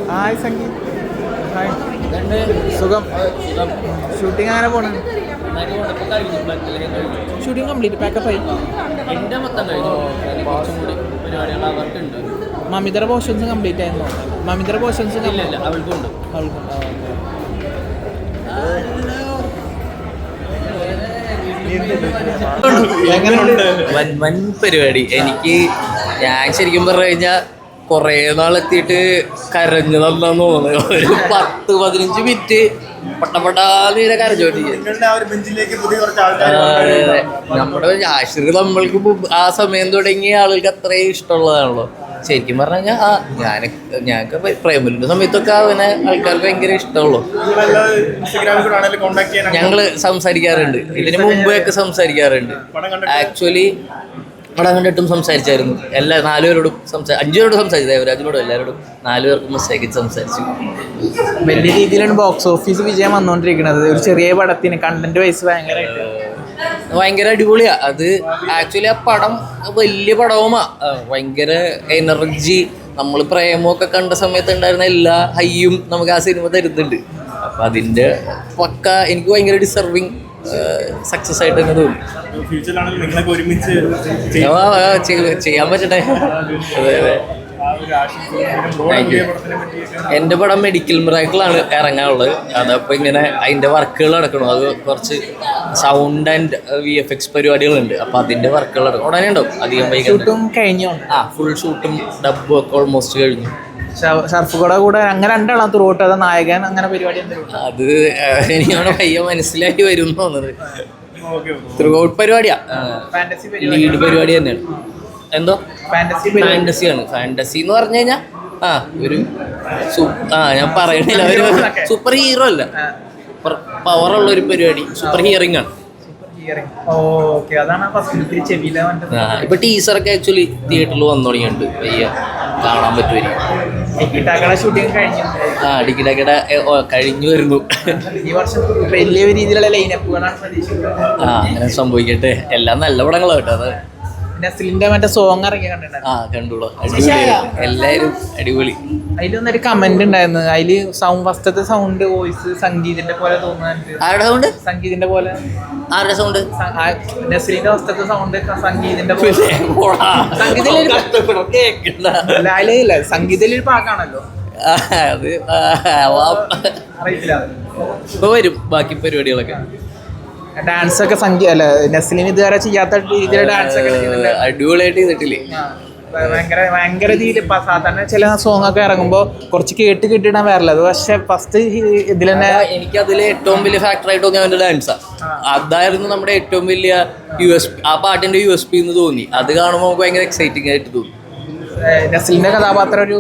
Hi Sangeeth. Hi. സുഖം. Shooting അങ്ങനെ പോണ? ഷൂട്ടിംഗ് കംപ്ലീറ്റ് പാക്കപ്പ് ആയി. എൻ്റെ മൊത്തം കഴിഞ്ഞു. കുറച്ചും കൂടി പരിപാടികൾ അവർക്കുണ്ട്. മമിതറ പോർഷൻസ് കംപ്ലീറ്റ് ആയിരുന്നു. മമിതറ പോർഷൻസ് ഇല്ല അവൾക്കുണ്ട്. വൻ പരിപാടി. എനിക്ക് ഞാൻ ശരിക്കും പറഞ്ഞു കഴിഞ്ഞാൽ കുറേ നാളെത്തിയിട്ട് കരഞ്ഞു തന്നാന്ന് തോന്നുന്നു. ഒരു 10-15 മിനിറ്റ് പട്ടപ്പട്ടാന്ന് കരഞ്ഞോണ്ടിരിക്കും. നമ്മുടെ ആശ്രിത നമ്മൾക്ക് ആ സമയം തുടങ്ങിയ ആളുകൾക്ക് അത്രയും ഇഷ്ടമുള്ളതാണല്ലോ. ശരിക്കും പറഞ്ഞു കഴിഞ്ഞാൽ ഞങ്ങൾക്ക് പ്രേമലിന്റെ സമയത്തൊക്കെ അവനെ ആൾക്കാർക്ക് ഭയങ്കര ഇഷ്ടമുള്ളൂ. ഞങ്ങള് സംസാരിക്കാറുണ്ട്, ഇതിന് മുമ്പൊക്കെ സംസാരിക്കാറുണ്ട്. ആക്ച്വലി പടം കണ്ടിട്ടും സംസാരിച്ചായിരുന്നു. 4 പേരോടും 5 പേരോടും സംസാരിച്ചു. ദേവരാജിനോടും എല്ലാവരോടും 4 പേർക്കും മെസ്സേജ് സംസാരിച്ചു. വലിയ രീതിയിലാണ് ബോക്സ് ഓഫീസ് വിജയം വന്നുകൊണ്ടിരിക്കുന്നത്. ഒരു ചെറിയ പടത്തിന് കണ്ടന്റ് വൈസ് ഭയങ്കര അടിപൊളിയാ. അത് ആക്ച്വലി ആ പടം വലിയ പടവുമാ. ഭയങ്കര എനർജി. നമ്മൾ പ്രേമമൊക്കെ കണ്ട സമയത്ത് ഉണ്ടായിരുന്ന എല്ലാ ഹൈയും നമുക്ക് ആ സിനിമ തരുന്നുണ്ട്. അപ്പം അതിൻ്റെ പക്ക എനിക്ക് ഭയങ്കര ഡിസർവിങ് സക്സസ് ആയിട്ട് തന്നെ തോന്നി. ചെയ്യാൻ പറ്റട്ടെ. എൻ്റെ പടം മെഡിക്കൽ മിറാക്കിളാണ് ഇറങ്ങാനുള്ളത്. അതപ്പോൾ ഇങ്ങനെ അതിൻ്റെ വർക്കുകൾ നടക്കണം. അത് കുറച്ച് സൗണ്ട് ആൻഡ് VFX പരിപാടികളുണ്ട്. അപ്പോൾ അതിൻ്റെ വർക്കുകൾ നടക്കും. ഉടനെ ഉണ്ടാവും. അധികം വൈകും കഴിഞ്ഞു. ഫുൾ ഷൂട്ടും ഡബും ഒക്കെ ഓൾമോസ്റ്റ് കഴിഞ്ഞു. ഷർഫുകളുടെ കൂടെ അങ്ങനെ രണ്ടാളാം ത്രൂട്ട്. അത് നായകൻ അങ്ങനെ പരിപാടി അത് എനിക്കവിടെ പയ്യ മനസ്സിലാക്കി വരും തോന്നുന്നത്. ത്രൂഔട്ട് പരിപാടിയാ. ലീഡ് പരിപാടി തന്നെയാണ്. എന്തോ ഫാന്റസിയാണ്. ഫാന്റസി എന്ന് പറഞ്ഞു കഴിഞ്ഞാൽ ഒരു ഞാൻ പറയണില്ല, ഒരു സൂപ്പർ ഹീറോ അല്ല, പവറുള്ള ഒരു പരിപാടി. സൂപ്പർ ഹിയറിംഗ് ആണ്. ഇപ്പൊ ടീസറൊക്കെ ആക്ച്വലി തിയേറ്ററിൽ വന്നു തുടങ്ങിയിട്ടുണ്ട്. പയ്യ കാണാൻ പറ്റുമായിരിക്കും. ടിക്കറ്റൊക്കെ കഴിഞ്ഞു വരുന്നു. വലിയ രീതിയിലുള്ള ലൈനപ്പുകളാണ് പ്രതീക്ഷിക്കുന്നത്. അങ്ങനെ സംഭവിക്കട്ടെ. എല്ലാം നല്ല പടങ്ങളാണ് കേട്ടോ. അത് നസ്ലിന്റെ മറ്റേ സോങ് ഇറങ്ങി കണ്ടുള്ളൂ. എല്ലാവരും അടിപൊളി. അതിലൊന്നൊരു കമന്റ് ഉണ്ടായിരുന്നു. അതില് ഫസ്റ്റത്തെ സൗണ്ട് വോയിസ് സംഗീതിന്റെ പോലെ തോന്നുന്നുണ്ട്. ആരുടെ സൗണ്ട്? സംഗീതിന്റെ പോലെ. ആരുടെ സൗണ്ട്? നസ്ലിന്റെ ഫസ്റ്റത്തെ സൗണ്ട് സംഗീതിന്റെ പോലെ. സംഗീതത്തിൽ പാക്കാണല്ലോ. അത് ഇപ്പൊ വരും ബാക്കി പരിപാടികളൊക്കെ. ഡാൻസ് ഒക്കെ അല്ല നസ്ലിന് ഇതുവരെ ചെയ്യാത്ത രീതിയിലെ ഡാൻസ് ഒക്കെ അടിപൊളിയായിട്ട് ചെയ്തിട്ടില്ലേ. ഭയങ്കര രീതിയിൽ സാധാരണ ചില സോങ് ഒക്കെ ഇറങ്ങുമ്പോൾ കുറച്ച് കേട്ടിടാൻ വരില്ല. അത് പക്ഷെ ഫസ്റ്റ് ഇതിൽ തന്നെ എനിക്ക് അതിൽ ഏറ്റവും വലിയ ഫാക്ടർ ആയിട്ട് തോന്നി അവന്റെ ഡാൻസാ. അതായിരുന്നു നമ്മുടെ ഏറ്റവും വലിയ USP. ആ പാട്ടിന്റെ USP എന്ന് തോന്നി. അത് കാണുമ്പോൾ നമുക്ക് ഭയങ്കര എക്സൈറ്റിംഗ് ആയിട്ട് തോന്നി. നസ്ലിന്റെ കഥാപാത്രം ഒരു